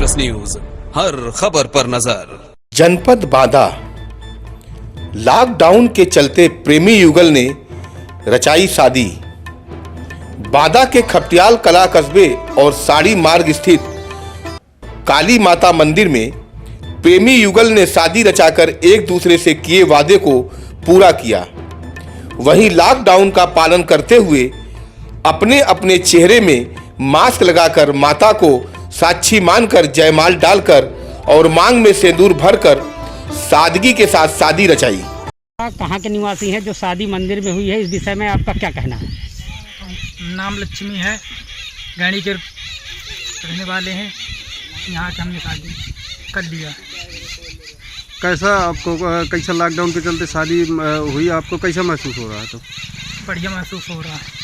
Express news, हर खबर पर नजर। जनपद बांदा, लॉकडाउन के चलते प्रेमी युगल ने रचाई शादी। बांदा के खपटियाल कला कस्बे और साड़ी मार्ग स्थित काली माता मंदिर में प्रेमी युगल ने शादी रचाकर एक दूसरे से किए वादे को पूरा किया। वहीं लॉकडाउन का पालन करते हुए अपने अपने चेहरे में मास्क लगाकर माता को साक्षी मानकर जयमाल डालकर और मांग में सिंदूर भरकर सादगी के साथ शादी रचाई। कहाँ के निवासी हैं जो शादी मंदिर में हुई है, इस विषय में आपका क्या कहना है? नाम लक्ष्मी है, गैणी के रहने वाले हैं। यहाँ से हमने शादी कर लिया। कैसा आपको कैसा लॉकडाउन के चलते शादी हुई, आपको कैसा महसूस हो रहा है? तो बढ़िया महसूस हो रहा है।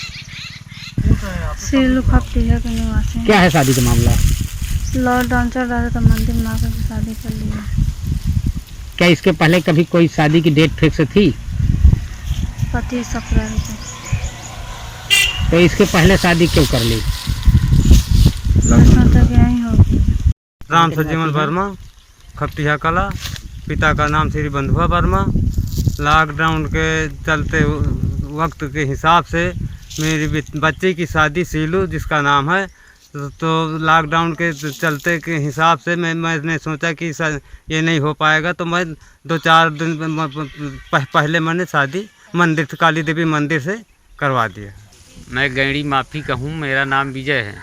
क्या है शादी का मामला? लॉकडाउन चल रहा था तो मंदिर में आकर शादी कर लिया। क्या इसके पहले कभी कोई शादी की डेट फिक्स थी? 25 अप्रैल को। तो इसके पहले शादी क्यों कर ली? तक यही होगी। राम सजीवन वर्मा, खपटिया कला, पिता का नाम श्री बंधुआ वर्मा। लॉकडाउन के चलते वक्त के हिसाब से मेरी बच्ची की शादी सीलू जिसका नाम है, तो लॉकडाउन के चलते के हिसाब से मैंने सोचा कि ये नहीं हो पाएगा, तो मैं 2-4 दिन पहले मैंने शादी मंदिर काली देवी मंदिर से करवा दिया। मैं गैणी माफ़ी का हूँ, मेरा नाम विजय है।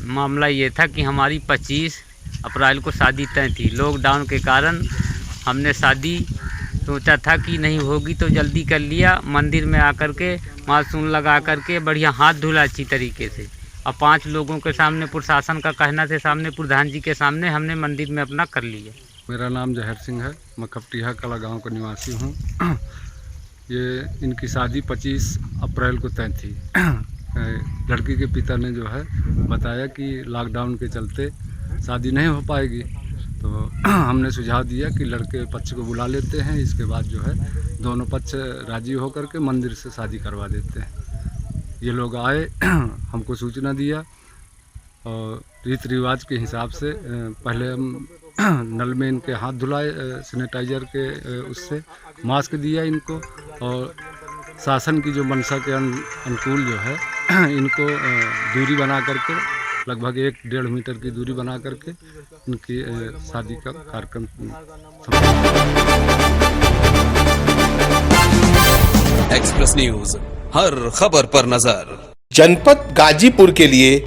मामला ये था कि हमारी 25 अप्रैल को शादी तय थी। लॉकडाउन के कारण हमने शादी सोचा था कि नहीं होगी तो जल्दी कर लिया। मंदिर में आकर के मासूम लगा करके बढ़िया हाथ धुला अच्छी तरीके से, और 5 लोगों के सामने प्रशासन का कहना से सामने प्रधान जी के सामने हमने मंदिर में अपना कर लिया। मेरा नाम जहर सिंह है, मैं खपटिया कला गांव का निवासी हूँ। ये इनकी शादी 25 अप्रैल को तय थी। लड़की के पिता ने जो है बताया कि लॉकडाउन के चलते शादी नहीं हो पाएगी, तो हमने सुझाव दिया कि लड़के पक्ष को बुला लेते हैं, इसके बाद जो है दोनों पक्ष राजी होकर के मंदिर से शादी करवा देते हैं। ये लोग आए, हमको सूचना दिया और रीति रिवाज के हिसाब से पहले हम नल में इनके हाथ धुलाए सैनिटाइजर के उससे, मास्क दिया इनको, और शासन की जो मंशा के अनुकूल जो है इनको दूरी बना करके लगभग 1-1.5 मीटर की दूरी बना करके इनकी शादी का कार्यक्रम। एक्सप्रेस न्यूज, हर खबर पर नजर। जनपद गाजीपुर के लिए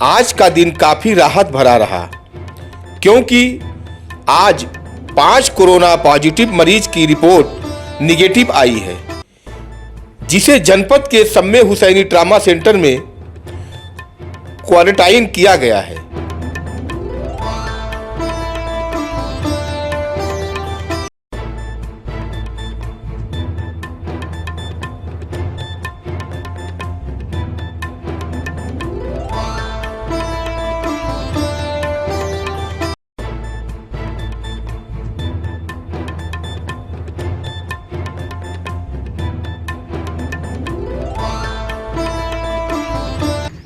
आज का दिन काफी राहत भरा रहा, क्योंकि आज 5 कोरोना पॉजिटिव मरीज की रिपोर्ट निगेटिव आई है, जिसे जनपद के सम्मे हुसैनी ट्रामा सेंटर में क्वारंटाइन किया गया है।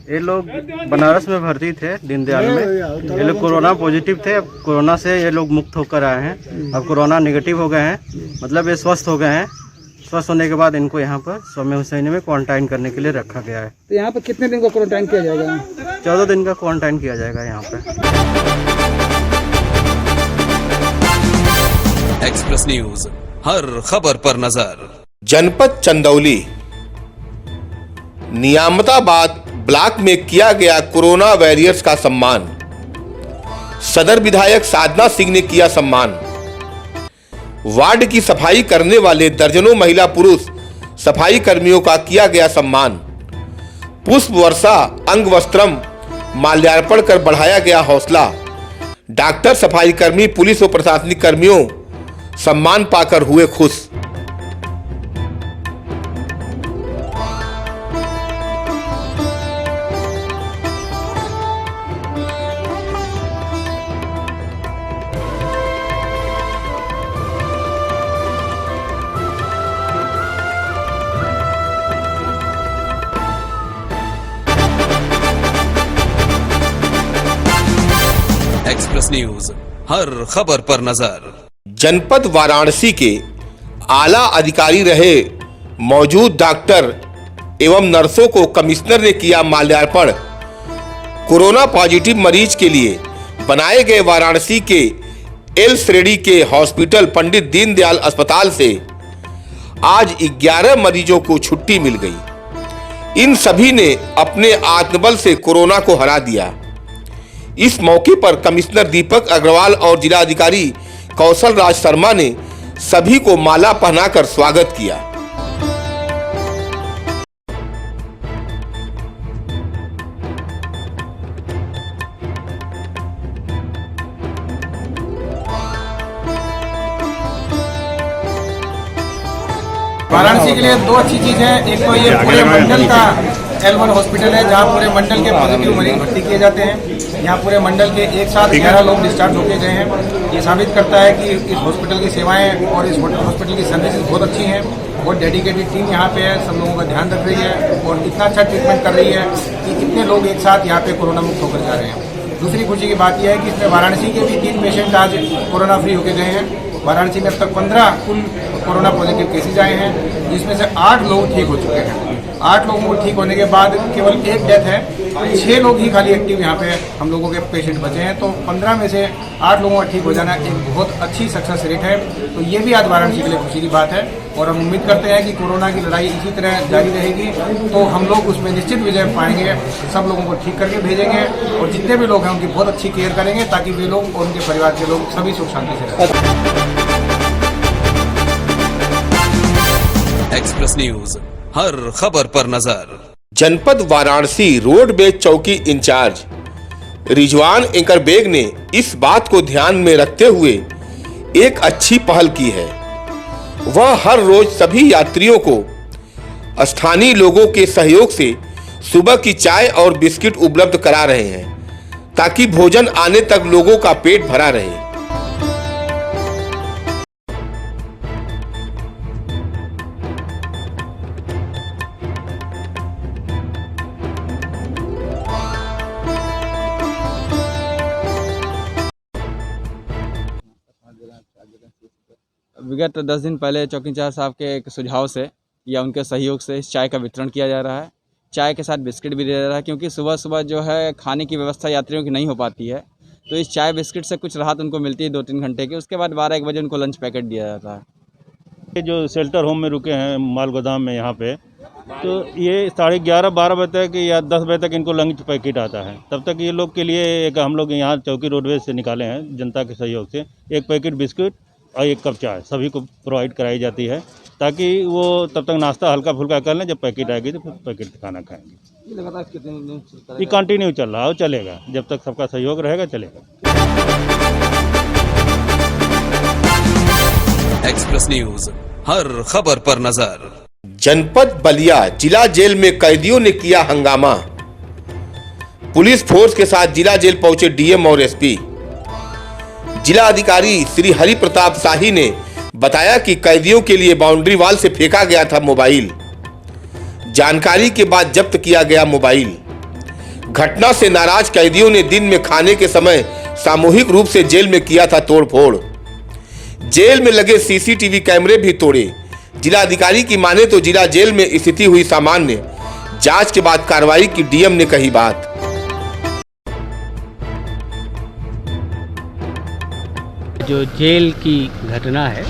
ये लोग बनारस में भर्ती थे दीनदयाल में। ये लोग कोरोना पॉजिटिव थे, अब कोरोना से ये लोग मुक्त होकर आए हैं। अब कोरोना नेगेटिव हो गए हैं, मतलब ये स्वस्थ हो गए हैं। स्वस्थ होने के बाद इनको यहाँ पर सम्मे हुसैनी में क्वारंटाइन करने के लिए रखा गया है। तो यहाँ पर कितने दिन का क्वारंटाइन किया जाएगा? 14 दिन का क्वारंटाइन किया जाएगा यहाँ पर। एक्सप्रेस न्यूज, हर खबर पर नजर। जनपद चंदौली, नियामताबाद ब्लॉक में किया गया कोरोना वॉरियर्स का सम्मान। सदर विधायक साधना सिंह ने किया सम्मान। वार्ड की सफाई करने वाले दर्जनों महिला पुरुष सफाई कर्मियों का किया गया सम्मान। पुष्प वर्षा, अंग वस्त्रम, माल्यार्पण कर बढ़ाया गया हौसला। डॉक्टर, सफाई कर्मी, पुलिस और प्रशासनिक कर्मियों सम्मान पाकर हुए खुश। एक्सप्रेस न्यूज, हर खबर पर नजर। जनपद वाराणसी के आला अधिकारी रहे मौजूद डॉक्टर एवं नर्सों को कमिश्नर ने किया माल्यार्पण। कोरोना पॉजिटिव मरीज के लिए बनाए गए वाराणसी के एल श्रेणी के हॉस्पिटल पंडित दीनदयाल अस्पताल से आज 11 मरीजों को छुट्टी मिल गई। इन सभी ने अपने आत्मबल से कोरोना को हरा दिया। इस मौके पर कमिश्नर दीपक अग्रवाल और जिलाधिकारी कौशल राज शर्मा ने सभी को माला पहनाकर स्वागत किया। वाराणसी के लिए दो अच्छी चीज़ है। एक तो ये पूरे मंडल का L1 हॉस्पिटल है जहाँ पूरे मंडल के पॉजिटिव मरीज भर्ती किए जाते हैं। यहाँ पूरे मंडल के एक साथ 11 लोग डिस्चार्ज होके गए हैं। ये साबित करता है कि इस हॉस्पिटल की सेवाएं और इस हॉस्पिटल की सर्विसेज बहुत अच्छी हैं। बहुत डेडिकेटेड टीम यहाँ पे है, सब लोगों का ध्यान रख रही है और इतना अच्छा ट्रीटमेंट कर रही है कि कितने लोग एक साथ यहाँ पे कोरोना मुक्त होकर जा रहे हैं। दूसरी खुशी की बात यह है कि इसमें वाराणसी के भी 3 पेशेंट आज कोरोना फ्री होके गए हैं। वाराणसी में अब तक 15 कुल कोरोना पॉजिटिव केसेज आए हैं, जिसमें से 8 लोग ठीक हो चुके हैं। 8 लोगों को ठीक होने के बाद केवल एक डेथ है, 6 लोग ही खाली एक्टिव यहाँ पे हम लोगों के पेशेंट बचे हैं। तो 15 में से 8 लोगों का ठीक हो जाना एक बहुत अच्छी सक्सेस रेट है। तो ये भी आज वाराणसी के लिए खुशी की बात है और हम उम्मीद करते हैं कि कोरोना की लड़ाई इसी तरह जारी रहेगी तो हम लोग उसमें निश्चित विजय पाएंगे। सब लोगों को ठीक करके भेजेंगे और जितने भी लोग हैं उनकी बहुत अच्छी केयर करेंगे ताकि वे लोग और उनके परिवार के लोग सभी सुख शांति से रहें। एक्सप्रेस न्यूज, हर खबर पर नजर। जनपद वाराणसी रोडवेज चौकी इंचार्ज रिजवान एंकर बेग ने इस बात को ध्यान में रखते हुए एक अच्छी पहल की है। वह हर रोज सभी यात्रियों को स्थानीय लोगों के सहयोग से सुबह की चाय और बिस्किट उपलब्ध करा रहे हैं ताकि भोजन आने तक लोगों का पेट भरा रहे। विगत 10 दिन पहले चौकी इंचार्ज साहब के एक सुझाव से या उनके सहयोग से इस चाय का वितरण किया जा रहा है। चाय के साथ बिस्किट भी दिया जा रहा है क्योंकि सुबह सुबह जो है खाने की व्यवस्था यात्रियों की नहीं हो पाती है, तो इस चाय बिस्किट से कुछ राहत उनको मिलती है 2-3 घंटे की। उसके बाद 12-1 बजे उनको लंच पैकेट दिया जाता है। ये जो शेल्टर होम में रुके हैं माल गोदाम में यहाँ पे, तो ये 11:30-12 बजे तक या 10 बजे तक इनको लंच पैकेट आता है। तब तक ये लोग के लिए एक हम लोग यहाँ चौकी रोडवेज से निकाले हैं जनता के सहयोग से, एक पैकेट बिस्कुट और 1 कप चाय सभी को प्रोवाइड कराई जाती है ताकि वो तब तक नाश्ता हल्का फुल्का कर लें। जब पैकेट आएगी तो फिर पैकेट खाना खाएंगे। ये लगातार कितने दिन चलता है? ये कंटिन्यू चल रहा है और चलेगा जब तक सबका सहयोग रहेगा, चलेगा। एक्सप्रेस न्यूज, हर खबर पर नजर। जनपद बलिया जिला जेल में कैदियों ने किया हंगामा। पुलिस फोर्स के साथ जिला जेल पहुंचे डीएम और एसपी। जिला अधिकारी श्री हरि प्रताप शाही ने बताया कि कैदियों के लिए बाउंड्री वॉल से फेंका गया था मोबाइल। जानकारी के बाद जब्त किया गया मोबाइल। घटना से नाराज कैदियों ने दिन में खाने के समय सामूहिक रूप से जेल में किया था तोड़फोड़। जेल में लगे सीसीटीवी कैमरे भी तोड़े। जिला अधिकारी की माने तो जिला जेल में स्थिति हुई सामान्य। जांच के बाद कार्रवाई की डीएम ने कही बात। जो जेल की घटना है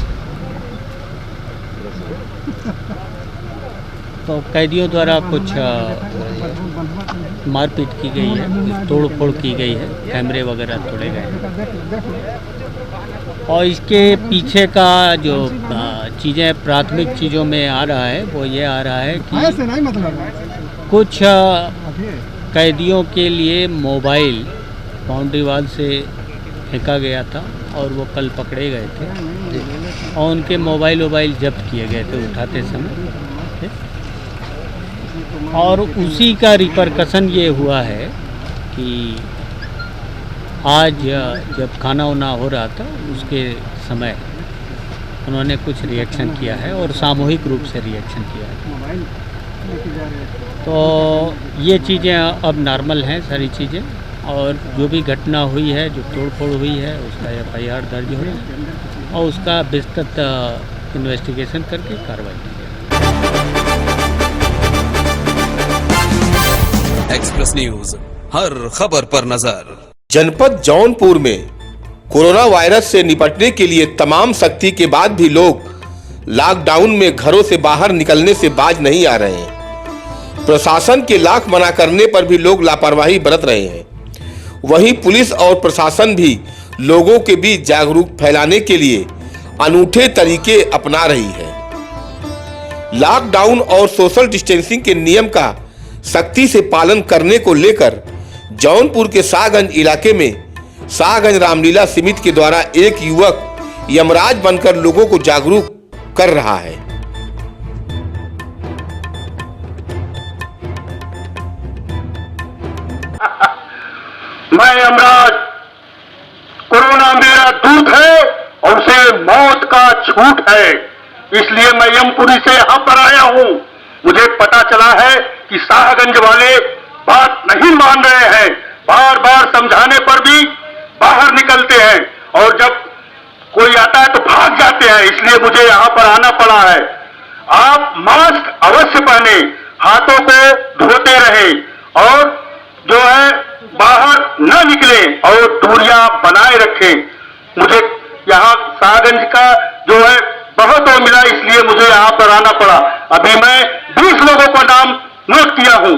तो कैदियों द्वारा कुछ मारपीट की गई है, तोड़फोड़ की गई है, कैमरे वगैरह तोड़े गए हैं और इसके पीछे का जो चीज़ें प्राथमिक चीज़ों में आ रहा है वो ये आ रहा है कि कुछ कैदियों के लिए मोबाइल बाउंड्री वॉल से फेंका गया था और वो कल पकड़े गए थे और उनके मोबाइल जब्त किए गए थे उठाते समय। और उसी का रिपरकशन ये हुआ है कि आज जब खाना वाना हो रहा था उसके समय उन्होंने कुछ रिएक्शन किया है और सामूहिक रूप से रिएक्शन किया है। तो ये चीज़ें अब नॉर्मल हैं सारी चीज़ें और जो भी घटना हुई है, जो तोड़फोड़ हुई है, उसका FIR दर्ज हो और उसका विस्तृत इन्वेस्टिगेशन करके कार्रवाई की जाए। एक्सप्रेस न्यूज, हर खबर पर नजर। जनपद जौनपुर में कोरोना वायरस से निपटने के लिए तमाम सख्ती के बाद भी लोग लॉकडाउन में घरों से बाहर निकलने से बाज नहीं आ रहे हैं। प्रशासन के लाख मना करने पर भी लोग लापरवाही बरत रहे हैं। वहीं पुलिस और प्रशासन भी लोगों के बीच जागरूक फैलाने के लिए अनूठे तरीके अपना रही है। लॉकडाउन और सोशल डिस्टेंसिंग के नियम का सख्ती से पालन करने को लेकर जौनपुर के शाहगंज इलाके में शाहगंज रामलीला समिति के द्वारा एक युवक यमराज बनकर लोगों को जागरूक कर रहा है। मैं यमराज, कोरोना मेरा दूत है और उसे मौत का छूट है, इसलिए मैं यमपुरी से यहाँ पर आया हूँ। मुझे पता चला है कि शाहगंज वाले बात नहीं मान रहे हैं, बार बार समझाने पर भी बाहर निकलते हैं और जब कोई आता है तो भाग जाते हैं, इसलिए मुझे यहाँ पर आना पड़ा है। आप मास्क अवश्य पहने, हाथों को धोते रहें और जो है बाहर न निकले और दूरियां बनाए रखें। मुझे यहाँ शाहगंज का जो है बहुत वो मिला, इसलिए मुझे यहाँ पर आना पड़ा। अभी मैं 20 लोगों का नाम नोट किया हूँ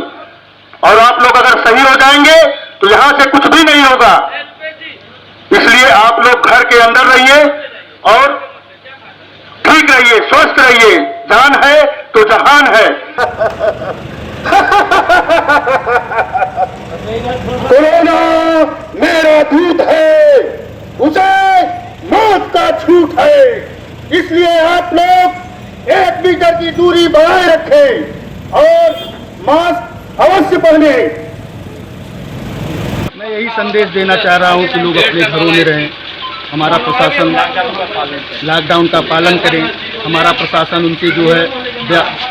और आप लोग अगर सही हो जाएंगे तो यहाँ से कुछ भी नहीं होगा, इसलिए आप लोग घर के अंदर रहिए और ठीक रहिए, स्वस्थ रहिए। जान है तो जहान है। कोरोना मेरा दूत है, उसे मौत का छूट है, इसलिए आप लोग 1 मीटर की दूरी बनाए रखें और मास्क अवश्य पहने। मैं यही संदेश देना चाह रहा हूं कि लोग अपने घरों में रहें, हमारा प्रशासन लॉकडाउन का पालन करें। हमारा प्रशासन उनसे जो है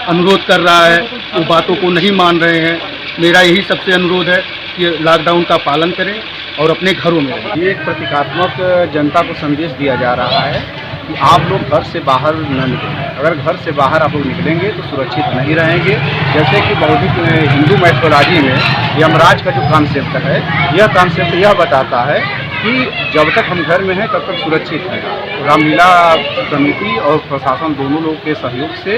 अनुरोध कर रहा है, वो बातों को नहीं मान रहे हैं। मेरा यही सबसे अनुरोध है कि लॉकडाउन का पालन करें और अपने घरों में रहें। ये एक प्रतीकात्मक जनता को संदेश दिया जा रहा है कि आप लोग घर से बाहर न निकलें। अगर घर से बाहर आप लोग निकलेंगे तो सुरक्षित नहीं रहेंगे। जैसे कि बौद्धिक हिंदू मैथोलॉजी में यमराज का जो कॉन्सेप्ट है, यह कॉन्सेप्ट यह बताता है कि जब तक हम घर में हैं तब तक सुरक्षित हैं। रामलीला समिति और प्रशासन दोनों लोग के सहयोग से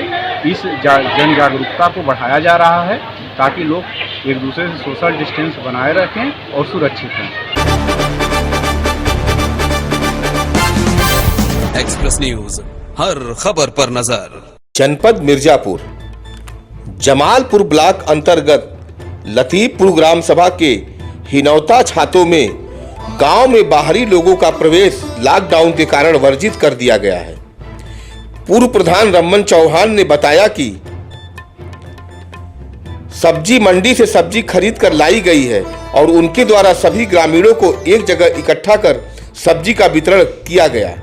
इस जन जागरूकता को बढ़ाया जा रहा है ताकि लोग एक दूसरे से सोशल डिस्टेंस बनाए रखें और सुरक्षित हैं। एक्सप्रेस न्यूज, हर खबर पर नजर। जनपद मिर्जापुर जमालपुर ब्लॉक अंतर्गत लतीफपुर ग्राम सभा के हिनौता छातों में गांव में बाहरी लोगों का प्रवेश लॉकडाउन के कारण वर्जित कर दिया गया है। पूर्व प्रधान रमन चौहान ने बताया कि सब्जी मंडी से सब्जी खरीद कर लाई गई है और उनके द्वारा सभी ग्रामीणों को एक जगह इकट्ठा कर सब्जी का वितरण किया गया।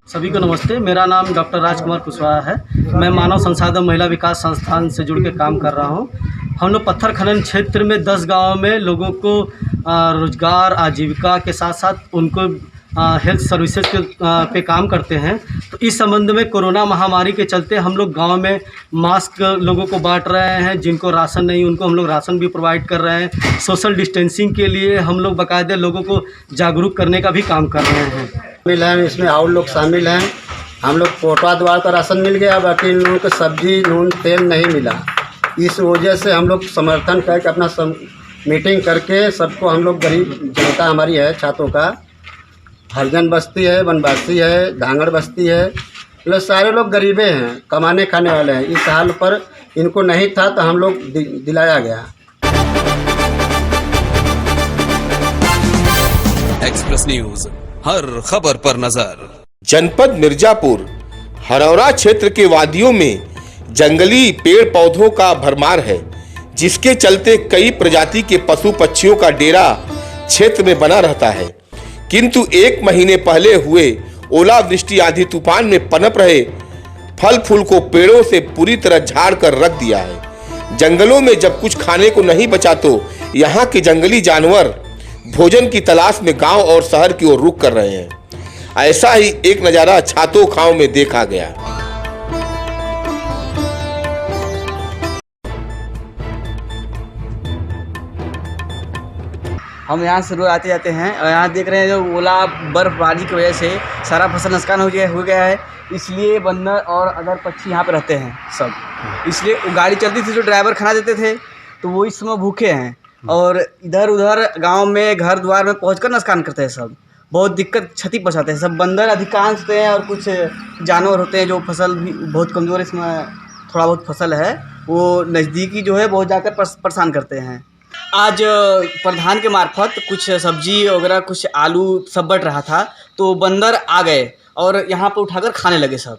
सभी को नमस्ते। मेरा नाम डॉक्टर राजकुमार कुशवाहा है। मैं मानव संसाधन महिला विकास संस्थान से जुड़ के काम कर रहा हूँ। हम लोग पत्थर खनन क्षेत्र में 10 गाँव में लोगों को रोजगार आजीविका के साथ साथ उनको हेल्थ सर्विसेज पे काम करते हैं। तो इस संबंध में कोरोना महामारी के चलते हम लोग गांव में मास्क लोगों को बांट रहे हैं। जिनको राशन नहीं उनको हम लोग राशन भी प्रोवाइड कर रहे हैं। सोशल डिस्टेंसिंग के लिए हम लोग बाकायदे लोगों को जागरूक करने का भी काम कर रहे हैं। शामिल हैं, इसमें और लोग शामिल हैं। हम लोग कोटवा द्वार का राशन मिल गया, बाकी इन लोगों को सब्जी नून तेल नहीं मिला। इस वजह से हम लोग समर्थन करके अपना मीटिंग करके सबको हम लोग गरीब जनता हमारी है छात्रों का, हरजन बस्ती है, बनवासी है, धांगड़ बस्ती है, मतलब सारे लोग गरीबे हैं, कमाने खाने वाले हैं। इस हाल पर इनको नहीं था तो हम लोग दिलाया गया। एक्सप्रेस न्यूज, हर खबर पर नजर। जनपद मिर्जापुर हरौरा क्षेत्र के वादियों में जंगली पेड़ पौधों का भरमार है, जिसके चलते कई प्रजाति के पशु पक्षियों का डेरा क्षेत्र में बना रहता है। किंतु 1 महीने पहले हुए ओलावृष्टि आंधी तूफान में पनप रहे फल फूल को पेड़ों से पूरी तरह झाड़ कर रख दिया है। जंगलों में जब कुछ खाने को नहीं बचा तो यहाँ के जंगली जानवर भोजन की तलाश में गांव और शहर की ओर रुख कर रहे हैं। ऐसा ही एक नज़ारा छातो खाओं में देखा गया। हम यहाँ से रोज आते जाते हैं और यहाँ देख रहे हैं जो ओला बर्फबारी की वजह से सारा फसल नुकसान हो गया है। इसलिए बंदर और अदर पक्षी यहाँ पे रहते हैं सब। इसलिए गाड़ी चलती थी जो ड्राइवर खाना देते थे तो वो इस समय भूखे हैं और इधर उधर गांव में घर द्वार में पहुंचकर नुकसान करते हैं सब। बहुत दिक्कत क्षति पहुँचाते हैं सब। बंदर अधिकांश होते हैं और कुछ जानवर होते हैं जो फसल भी बहुत कमज़ोर, इसमें थोड़ा बहुत फसल है वो नज़दीकी जो है बहुत जाकर परेशान करते हैं। आज प्रधान के मार्फत कुछ सब्जी वगैरह कुछ आलू सब बट रहा था तो बंदर आ गए और यहाँ पर उठाकर खाने लगे सब।